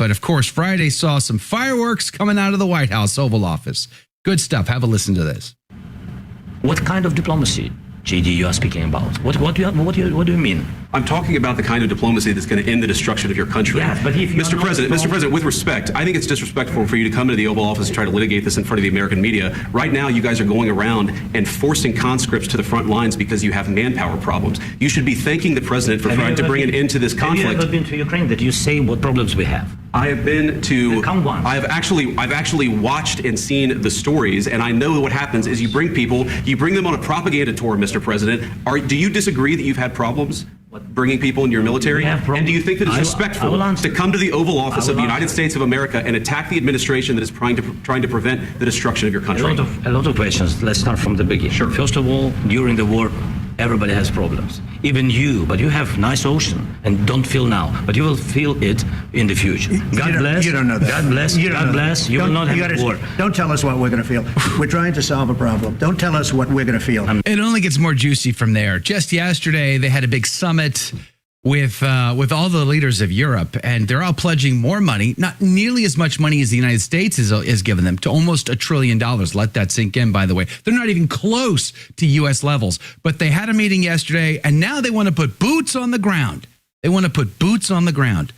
But of course, Friday saw some fireworks coming out of the White House Oval Office. Good stuff. Have a listen to this. What kind of diplomacy, JD, you are speaking about? What do you mean? I'm talking about the kind of diplomacy that's going to end the destruction of your country. Yes, but if Mr. President, with respect, I think it's disrespectful for you to come to the Oval Office and try to litigate this in front of the American media. Right now, you guys are going around and forcing conscripts to the front lines because you have manpower problems. You should be thanking the president for trying to bring an end to this conflict. Have you ever been to Ukraine that you say what problems we have? I have been to. Come once. I've actually watched and seen the stories, and I know what happens is you bring them on a propaganda tour, Mr. President. Do you disagree that you've had problems bringing people into your military? And do you think that it's respectful to come to the Oval Office of the United States of America and attack the administration that is trying to prevent the destruction of your country? A lot of questions. Let's start from the beginning. Sure. First of all, during the war, everybody has problems. Even you, but you have nice ocean and don't feel now, but you will feel it in the future. God bless. You don't know that. God bless. God bless. You will not have war. Don't tell us what we're going to feel. We're trying to solve a problem. Don't tell us what we're going to feel. It only gets more juicy from there. Just yesterday, they had a big summit with all the leaders of Europe, and they're all pledging more money, not nearly as much money as the United States is giving them, to almost $1 trillion. Let that sink in, by the way. They're not even close to U.S. levels. But they had a meeting yesterday, and now they want to put boots on the ground. They want to put boots on the ground.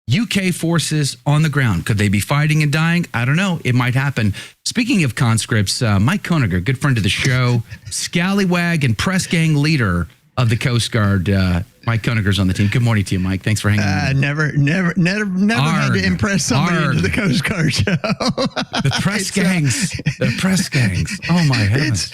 UK forces on the ground. Could they be fighting and dying? I don't know. It might happen. Speaking of conscripts, Mike Koeniger, good friend of the show, scallywag and press gang leader of the Coast Guard, Mike Koeniger's on the team. Good morning to you, Mike. Thanks for hanging out. Never had to impress somebody into the Coast Guard show. The press gangs. The press gangs. Oh my heavens.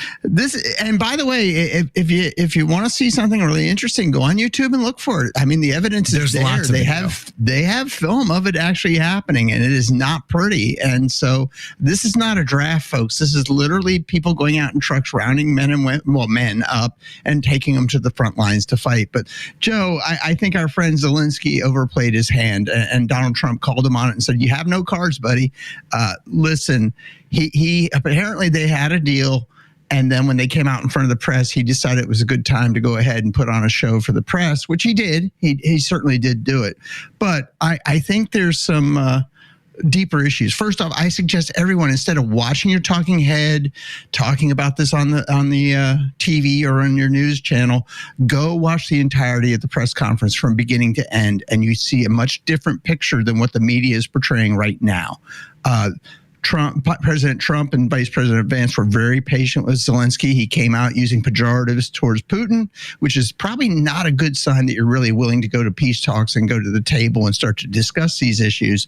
And by the way, if you want to see something really interesting, go on YouTube and look for it. I mean, the evidence is there. Lots of they have film of it actually happening, and it is not pretty. And so this is not a draft, folks. This is literally people going out in trucks, rounding men up and taking them to the front lines to fight. But Joe, I think our friend Zelensky overplayed his hand, and Donald Trump called him on it and said, "You have no cards, buddy. Listen, he apparently they had a deal, and then when they came out in front of the press, he decided it was a good time to go ahead and put on a show for the press, which he did. He certainly did do it. But I think there's some deeper issues. First off, I suggest everyone, instead of watching your talking head, talking about this on the TV or on your news channel, go watch the entirety of the press conference from beginning to end, and you see a much different picture than what the media is portraying right now. President Trump and Vice President Vance were very patient with Zelensky. He came out using pejoratives towards Putin, which is probably not a good sign that you're really willing to go to peace talks and go to the table and start to discuss these issues.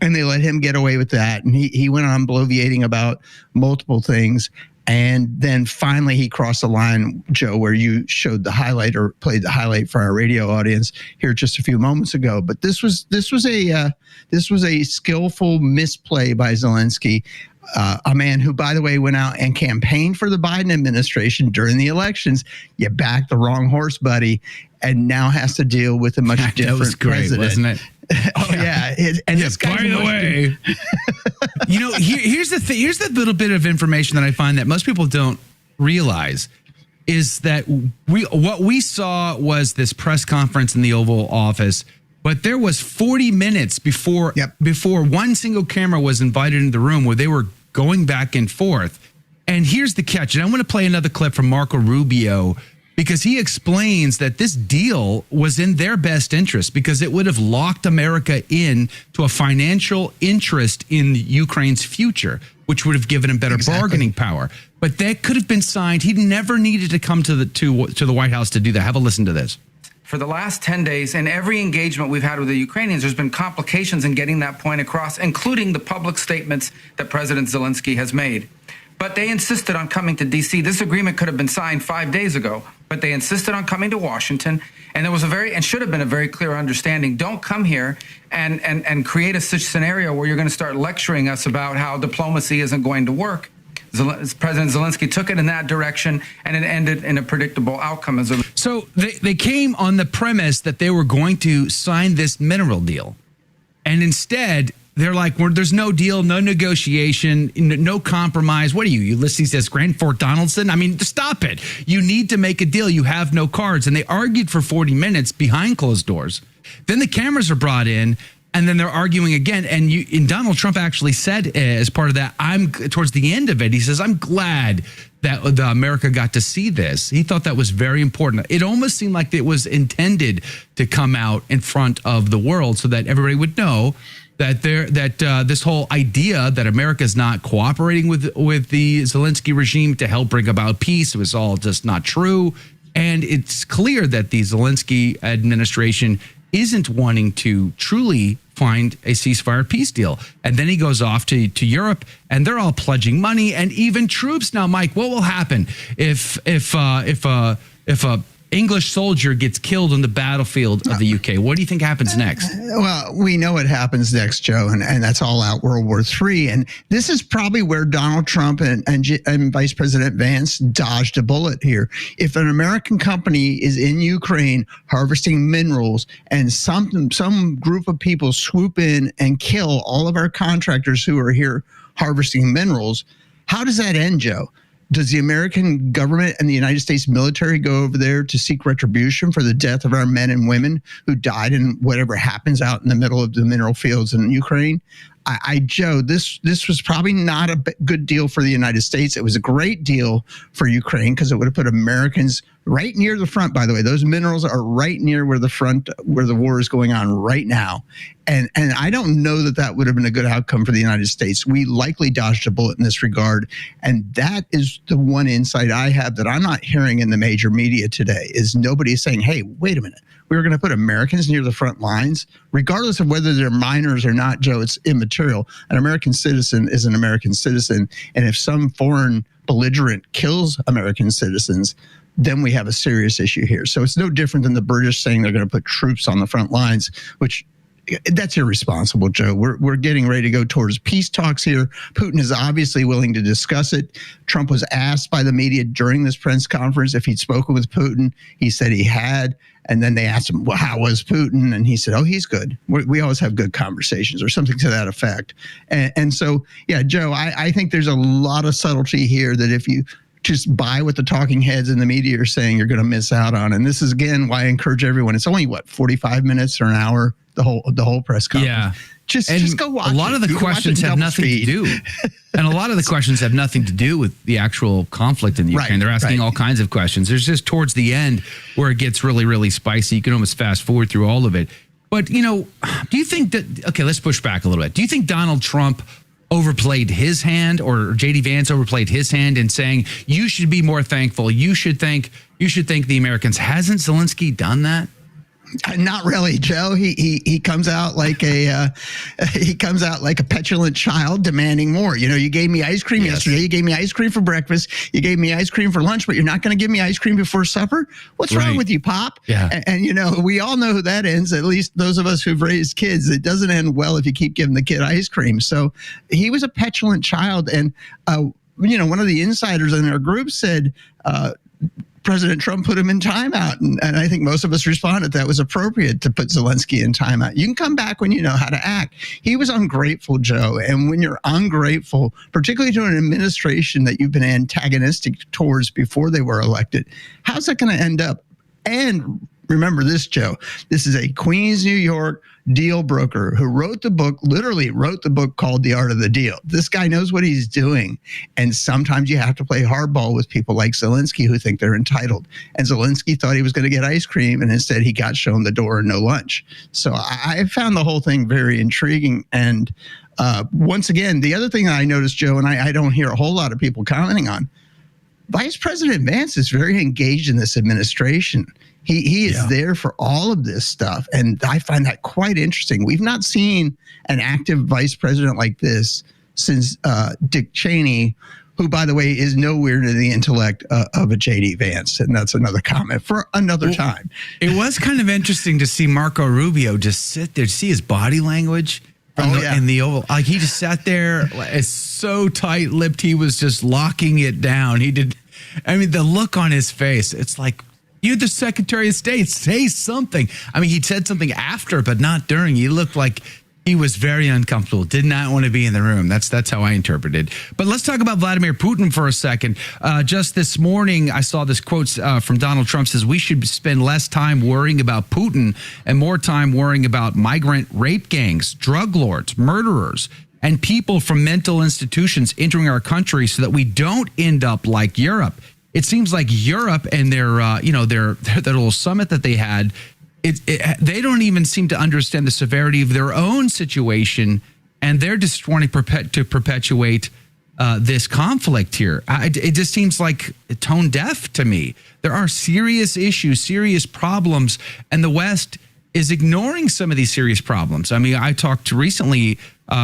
And they let him get away with that. And he went on bloviating about multiple things. And then finally he crossed the line, Joe, where you showed the highlight or played the highlight for our radio audience here just a few moments ago. But this was a skillful misplay by Zelensky, a man who, by the way, went out and campaigned for the Biden administration during the elections. You backed the wrong horse, buddy, and now has to deal with a much different that was great, president. Wasn't it? Oh yeah, and yeah, by the way, you know, here's the thing. Here's the little bit of information that I find that most people don't realize is that what we saw was this press conference in the Oval Office, but there was 40 minutes before one single camera was invited into the room where they were going back and forth. And here's the catch. And I want to play another clip from Marco Rubio, because he explains that this deal was in their best interest because it would have locked America in to a financial interest in Ukraine's future, which would have given him better bargaining power. But that could have been signed. He never needed to come to the White House to do that. Have a listen to this. For the last 10 days, in every engagement we've had with the Ukrainians, there's been complications in getting that point across, including the public statements that President Zelensky has made. But they insisted on coming to D.C. This agreement could have been signed 5 days ago, but they insisted on coming to Washington. And there was should have been a very clear understanding. Don't come here and create such scenario where you're going to start lecturing us about how diplomacy isn't going to work. President Zelensky took it in that direction, and it ended in a predictable outcome. So they came on the premise that they were going to sign this mineral deal. And instead, they're like, well, there's no deal, no negotiation, no compromise. What are you, Ulysses S. Grant, Fort Donaldson? I mean, stop it. You need to make a deal. You have no cards. And they argued for 40 minutes behind closed doors. Then the cameras are brought in, And then they're arguing again. And Donald Trump actually said as part of that, towards the end of it, he says, I'm glad that America got to see this. He thought that was very important. It almost seemed like it was intended to come out in front of the world so that everybody would know that this whole idea that America is not cooperating with the Zelensky regime to help bring about peace was all just not true. And it's clear that the Zelensky administration isn't wanting to truly find a ceasefire peace deal. And then he goes off to Europe, and they're all pledging money and even troops. Now, Mike, what will happen if a English soldier gets killed on the battlefield of the UK? What do you think happens next? Well, we know what happens next, Joe, and that's all out World War III. And this is probably where Donald Trump and Vice President Vance dodged a bullet here. If an American company is in Ukraine harvesting minerals and some group of people swoop in and kill all of our contractors who are here harvesting minerals, how does that end, Joe? Does the American government and the United States military go over there to seek retribution for the death of our men and women who died in whatever happens out in the middle of the mineral fields in Ukraine? Joe, this was probably not a good deal for the United States. It was a great deal for Ukraine because it would have put Americans right near the front. By the way, those minerals are right near where the war is going on right now. And I don't know that would have been a good outcome for the United States. We likely dodged a bullet in this regard. And that is the one insight I have that I'm not hearing in the major media today is nobody is saying, hey, wait a minute. We were going to put Americans near the front lines, regardless of whether they're minors or not, Joe, it's immaterial. An American citizen is an American citizen. And if some foreign belligerent kills American citizens, then we have a serious issue here. So it's no different than the British saying they're going to put troops on the front lines, which that's irresponsible, Joe. We're getting ready to go towards peace talks here. Putin is obviously willing to discuss it. Trump was asked by the media during this press conference if he'd spoken with Putin. He said he had. And then they asked him, well, how was Putin? And he said, oh, he's good. We always have good conversations or something to that effect. And so, yeah, Joe, I think there's a lot of subtlety here that if you just buy what the talking heads in the media are saying, you're going to miss out on. And this is, again, why I encourage everyone. It's only, 45 minutes or an hour, the whole press conference. Yeah. Just go watch a lot of the questions have nothing to do. And a lot of the questions have nothing to do with the actual conflict in the Ukraine. They're asking all kinds of questions. There's just towards the end where it gets really, really spicy. You can almost fast forward through all of it. But, do you think that, okay, let's push back a little bit. Do you think Donald Trump overplayed his hand or J.D. Vance overplayed his hand in saying, you should be more thankful. You should thank the Americans. Hasn't Zelensky done that? Not really, Joe. He comes out like a petulant child demanding more. You gave me ice cream yesterday. You gave me ice cream for breakfast. You gave me ice cream for lunch, but you're not going to give me ice cream before supper? What's wrong with you, Pop? Yeah. And we all know who that ends, at least those of us who've raised kids. It doesn't end well if you keep giving the kid ice cream. So he was a petulant child. And, one of the insiders in our group said, President Trump put him in timeout. And I think most of us responded that was appropriate to put Zelensky in timeout. You can come back when you know how to act. He was ungrateful, Joe. And when you're ungrateful, particularly to an administration that you've been antagonistic towards before they were elected, how's that going to end up? And remember this, Joe, this is a Queens, New York deal broker who literally wrote the book called The Art of the Deal. This guy knows what he's doing. And sometimes you have to play hardball with people like Zelensky who think they're entitled. And Zelensky thought he was going to get ice cream, and instead he got shown the door and no lunch. So I found the whole thing very intriguing. And once again, the other thing I noticed, Joe, and I don't hear a whole lot of people commenting on, Vice President Vance is very engaged in this administration. He is there for all of this stuff. And I find that quite interesting. We've not seen an active vice president like this since Dick Cheney, who, by the way, is nowhere near the intellect of a J.D. Vance. And that's another comment for another time. It was kind of interesting to see Marco Rubio just sit there, to see his body language. In the Oval. Like, he just sat there, it's so tight-lipped, he was just locking it down. The look on his face, it's like, you're the Secretary of State, say something. He said something after, but not during. You looked like He was very uncomfortable, did not want to be in the room. That's how I interpreted. But let's talk about Vladimir Putin for a second. Just this morning, I saw this quote from Donald Trump says, we should spend less time worrying about Putin and more time worrying about migrant rape gangs, drug lords, murderers, and people from mental institutions entering our country so that we don't end up like Europe. It seems like Europe and their little summit that they had, they don't even seem to understand the severity of their own situation, and they're just wanting to perpetuate this conflict here. It just seems like tone deaf to me. There are serious issues, serious problems, and the West is ignoring some of these serious problems. I mean, I talked recently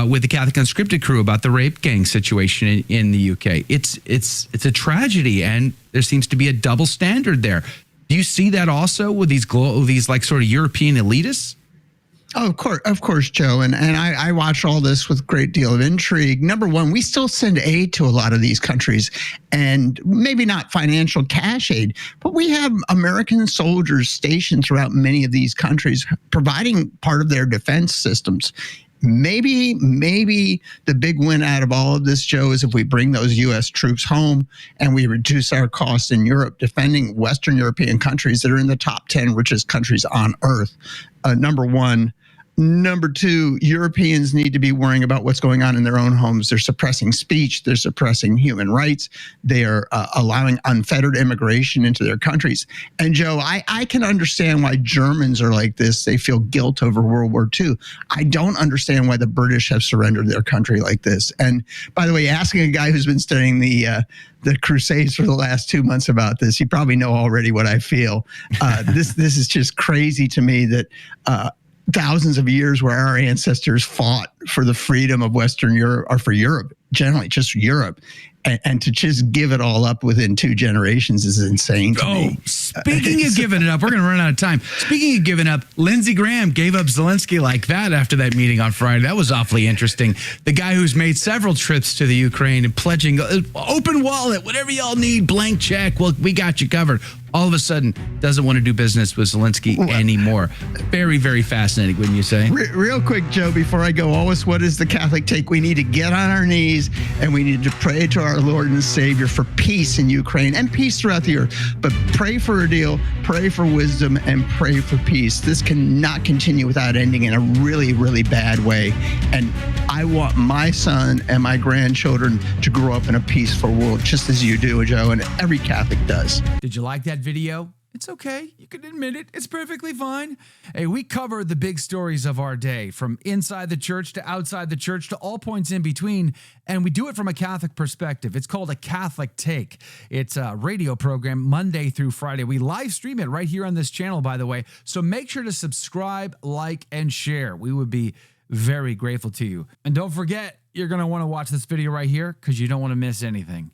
with the Catholic Unscripted crew about the rape gang situation in the UK. It's a tragedy, and there seems to be a double standard there. Do you see that also with these like sort of European elitists? Oh, of course, Joe. And I watch all this with a great deal of intrigue. Number one, we still send aid to a lot of these countries, and maybe not financial cash aid, but we have American soldiers stationed throughout many of these countries providing part of their defense systems. Maybe the big win out of all of this, Joe, is if we bring those U.S. troops home and we reduce our costs in Europe defending Western European countries that are in the top 10 richest countries on earth. Number one. Number two, Europeans need to be worrying about what's going on in their own homes. They're suppressing speech. They're suppressing human rights. They are allowing unfettered immigration into their countries. And Joe, I can understand why Germans are like this. They feel guilt over World War II. I don't understand why the British have surrendered their country like this. And by the way, asking a guy who's been studying the Crusades for the last 2 months about this, you probably know already what I feel. This is just crazy to me that thousands of years where our ancestors fought for the freedom of Western Europe, or for Europe, generally just Europe, and to just give it all up within 2 generations is insane to me. Speaking of giving it up, we're going to run out of time. Speaking of giving up, Lindsey Graham gave up Zelensky like that after that meeting on Friday. That was awfully interesting. The guy who's made several trips to the Ukraine and pledging open wallet, whatever y'all need, blank check. Well, we got you covered. All of a sudden, doesn't want to do business with Zelensky anymore. Very, very fascinating, wouldn't you say? Real quick, Joe, before I go, always, what is the Catholic take? We need to get on our knees and we need to pray to our Lord and Savior for peace in Ukraine and peace throughout the earth. But pray for a deal, pray for wisdom, and pray for peace. This cannot continue without ending in a really, really bad way. And I want my son and my grandchildren to grow up in a peaceful world, just as you do, Joe, and every Catholic does. Did you like that video? It's okay. You can admit it. It's perfectly fine. Hey, we cover the big stories of our day, from inside the church to outside the church to all points in between, and we do it from a Catholic perspective. It's called A Catholic Take. It's a radio program Monday through Friday. We live stream it right here on this channel, by the way, so make sure to subscribe, like, and share. We would be very grateful to you. And don't forget, you're going to want to watch this video right here because you don't want to miss anything.